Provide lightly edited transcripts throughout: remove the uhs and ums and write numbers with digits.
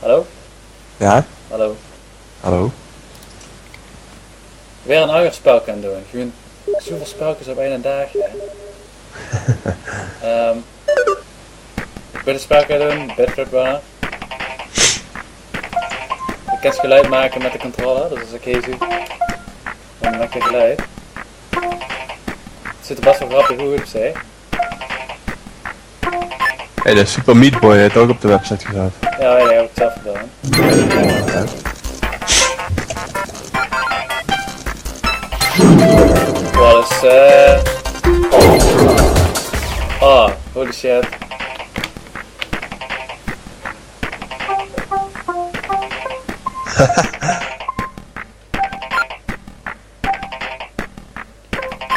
Hallo? Ja? Hallo. Hallo? Weer een ander spel kan doen. Gewoon zoveel spelletjes op één dag. Ik wil een spel kunnen doen, Bit.Trip RUNNER. Ik kan het geluid maken met de controller, dus als ik hier zie, dan maak je geluid. Het ziet er best wel grappig uit op zich. Hé, de Super Meat Boy heeft ook op de website gezet. Ja, dat heb ik zelf gedaan. Wat is oh, holy shit.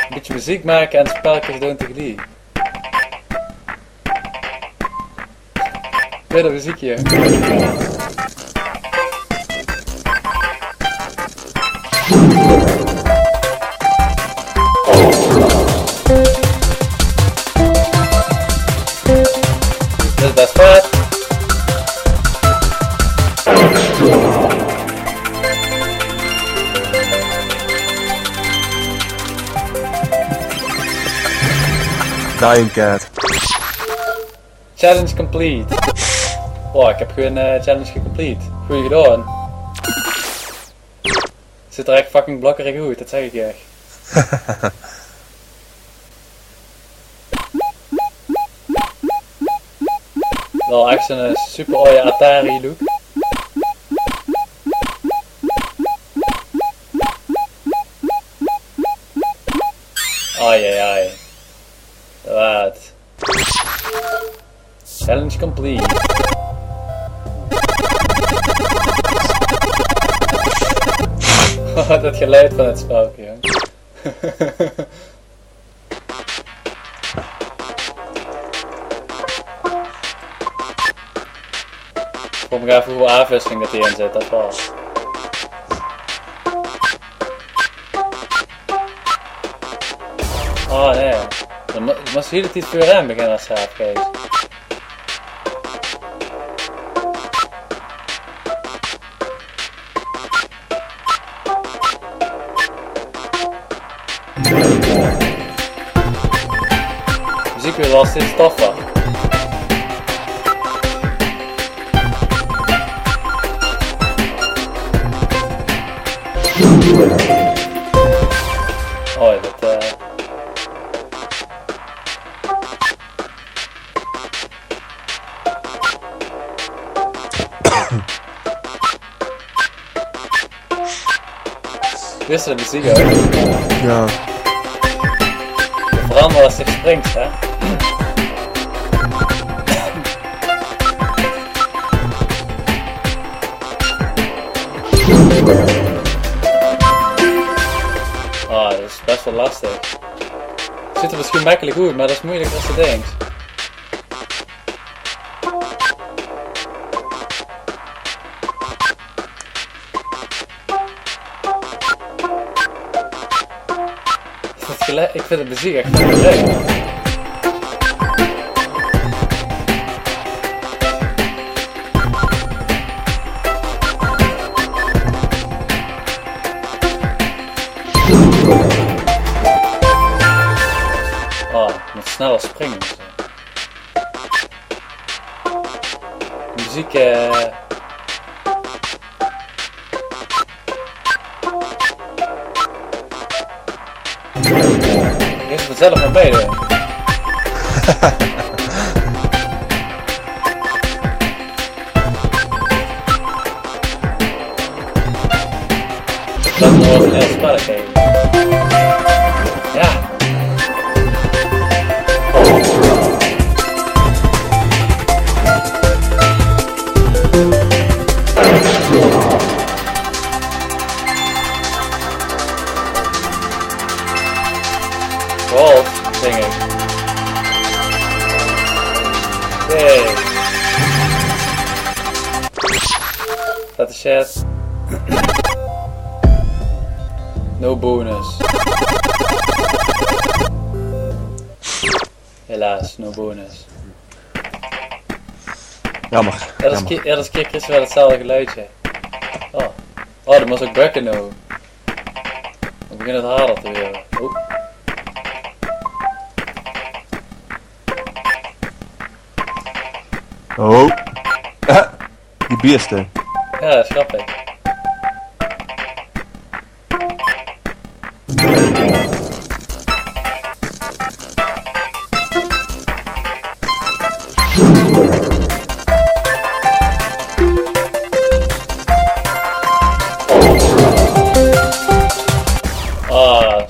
Een beetje muziek maken en spelletjes doen tegelijk. Weer dat muziekje. Dit is best vet. Dying Cat. Challenge complete. Oh, ik heb gewoon challenge gecomplete. Goeie gedaan. Zit er echt fucking blokkerig uit, dat zeg ik echt. Wel echt zo'n super mooie Atari look. Ai. Wat? Challenge complete. Dat geluid van het spelje. Kom maar even hoeveel afwisseling dat hierin zit, dat wel. Oh nee, dan moest je hele tijd voor hem beginnen als haafkees. Muziek weer wel steeds toffer. Oh, dat wist je de muziek ook? Ja. Vooral als je springt, hè? Oh, dat is best wel lastig. Het ziet er misschien makkelijk uit, maar dat is moeilijk als je denkt. Ik vind de muziek echt heel leuk. Oh, ik moet sneller springen. De muziek ik moet het zelf maar meedoen. Dat is wel een heel spelletje. Ja. Gold, zing ik. Yay. Dat is shit. No bonus. Helaas, no bonus. Jammer. Ja, dat is keer Chris wel hetzelfde geluidje. Oh, dat moest ook bukken nou. Dan begint het harder te weer. Oh. Die bierste. Ja, dat is grappig.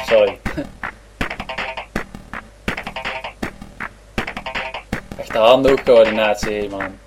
Sorry. Echt de hand-oogcoördinatie, man.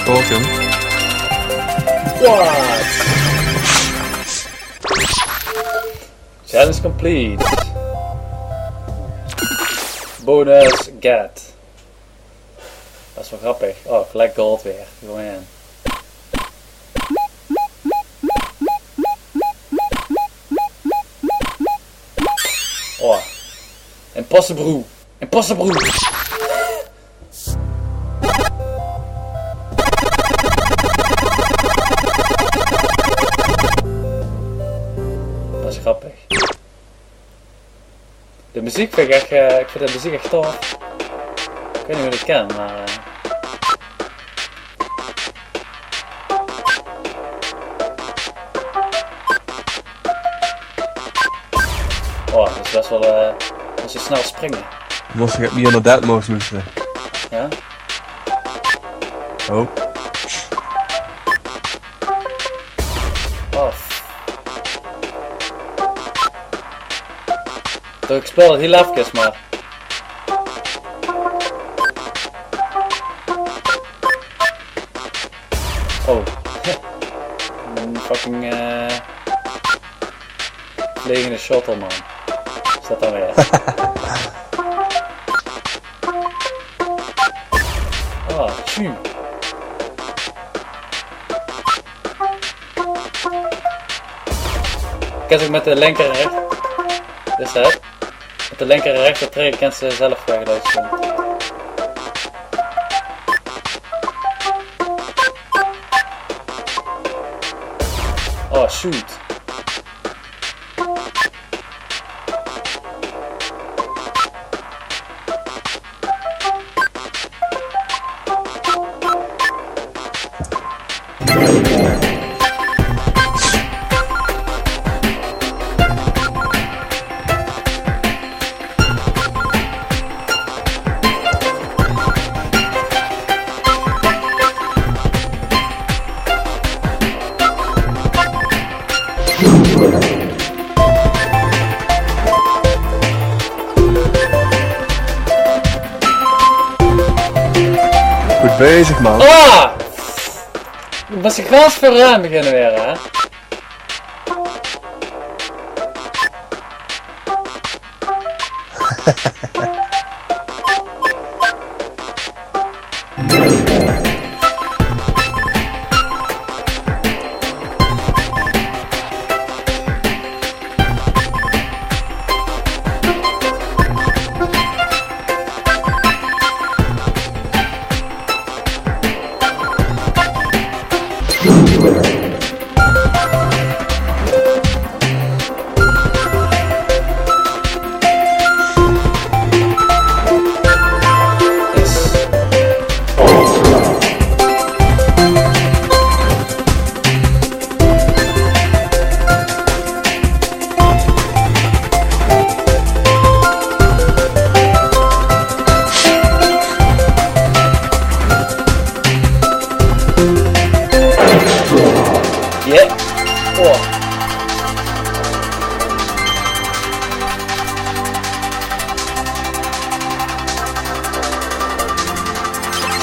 Speulkroam. What? Challenge complete. Bonus get. Dat is wel grappig. Oh, gelijk gold weer. Gewoon in. Oh. Impossible. Impossible. Dat is grappig. De muziek vind ik echt, ik vind de muziek echt tof. Ik weet niet hoe ik het ken, maar... Oh, dat is best wel, als je snel springen. Moest ik niet inderdaad mogen moesten. Ja? Oh. Oh. Toch, ik speel het heel even, maar... Oh. Fucking vliegende shuttle, man. Is dat dan weer? Ah, tju. Ik kan ook met de linker en rechter. Dit is het. Met de linker en rechter trek kan ze zelf wegluisteren. Oh, shoot. Goed bezig, man. Ah! Ik was de gas vooraan beginnen weer, hè?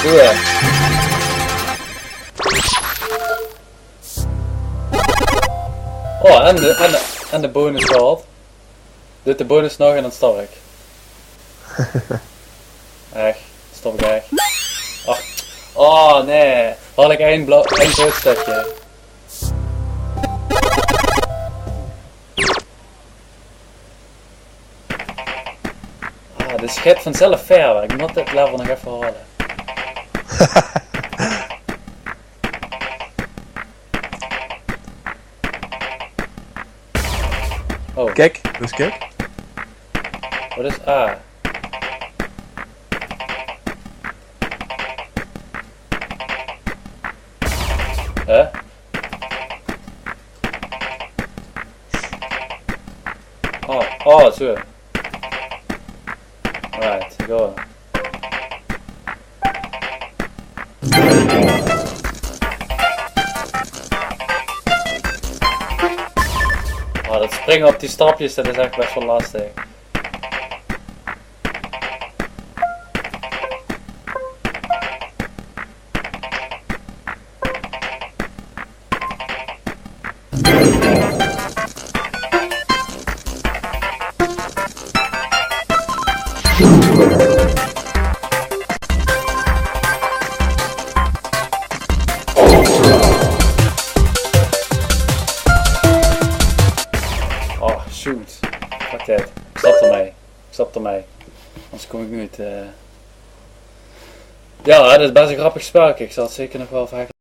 Doe het. Oh, en de bonus gehad. Doe de bonus nog en dan stop ik. Echt, stop ik echt. Ach, oh nee, had ik één rood stukje. Ah, dit schip vanzelf ver, ik moet dit level nog even halen. Oh. Kijk, dus kijk. Wat is A? Huh? Oh, zo. Right, go. Oh, dat springen op die stapjes, dat is echt best wel lastig. Oh, shoot. Fuck that. Ik stop ermee. Anders kom ik niet. Ja, dat is best een grappig spel. Ik zal het zeker nog wel vaker